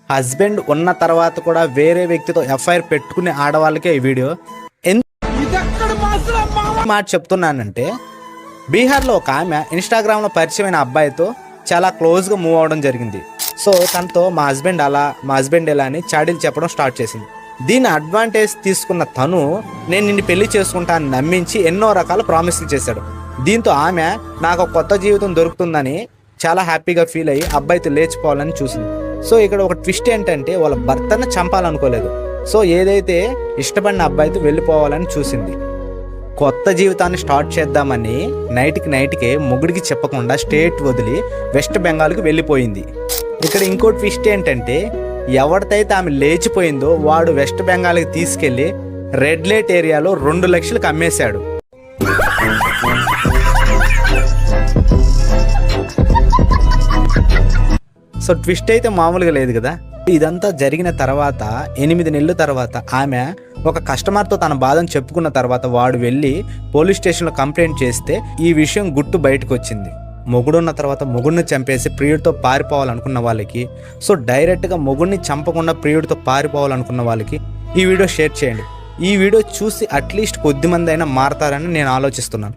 Husband ఉన్న తర్వాత కూడా వేరే వ్యక్తితో ఎఫ్ఐఆర్ పెట్టుకునే ఆడవాళ్ళకే ఈ వీడియో. మాట చెప్తున్నానంటే, బీహార్లో ఒక ఆమె ఇన్స్టాగ్రామ్లో పరిచయమైన అబ్బాయితో చాలా క్లోజ్గా మూవ్ అవ్వడం జరిగింది. సో తనతో మా హస్బెండ్ ఎలా అని చాడీలు చెప్పడం స్టార్ట్ చేసింది. దీని అడ్వాంటేజ్ తీసుకున్న తను నేను నిన్ను పెళ్లి చేసుకుంటా అని నమ్మించి ఎన్నో రకాల ప్రామిస్లు చేశాడు. దీంతో ఆమె నాకు కొత్త జీవితం దొరుకుతుందని చాలా హ్యాపీగా ఫీల్ అయ్యి అబ్బాయితో లేచిపోవాలని చూసింది. సో ఇక్కడ ఒక ట్విస్ట్ ఏంటంటే, వాళ్ళ భర్తను చంపాలనుకోలేదు. సో ఏదైతే ఇష్టపడిన అబ్బాయితో వెళ్ళిపోవాలని చూసింది. కొత్త జీవితాన్ని స్టార్ట్ చేద్దామని నైట్కే మొగుడికి చెప్పకుండా స్టేట్ వదిలి వెస్ట్ బెంగాల్కి వెళ్ళిపోయింది. ఇక్కడ ఇంకో ట్విస్ట్ ఏంటంటే, ఎవరిదైతే ఆమె లేచిపోయిందో వాడు వెస్ట్ బెంగాల్కి తీసుకెళ్లి రెడ్ లైట్ ఏరియాలో 2 లక్షలకు అమ్మేశాడు. సో ట్విస్ట్ అయితే మామూలుగా లేదు కదా. ఇదంతా జరిగిన తర్వాత 8 నెలల తర్వాత ఆమె ఒక కస్టమర్తో తన బాధను చెప్పుకున్న తర్వాత వాడు వెళ్ళి పోలీస్ స్టేషన్లో కంప్లైంట్ చేస్తే ఈ విషయం గుట్టు బయటకు వచ్చింది. మొగుడున్న తర్వాత మొగుడిని చంపేసి ప్రియుడితో పారిపోవాలనుకున్న వాళ్ళకి, సో డైరెక్ట్గా మొగుడిని చంపకుండా ప్రియుడితో పారిపోవాలనుకున్న వాళ్ళకి ఈ వీడియో షేర్ చేయండి. ఈ వీడియో చూసి అట్లీస్ట్ కొద్దిమంది అయినా మారతారని నేను ఆలోచిస్తున్నాను.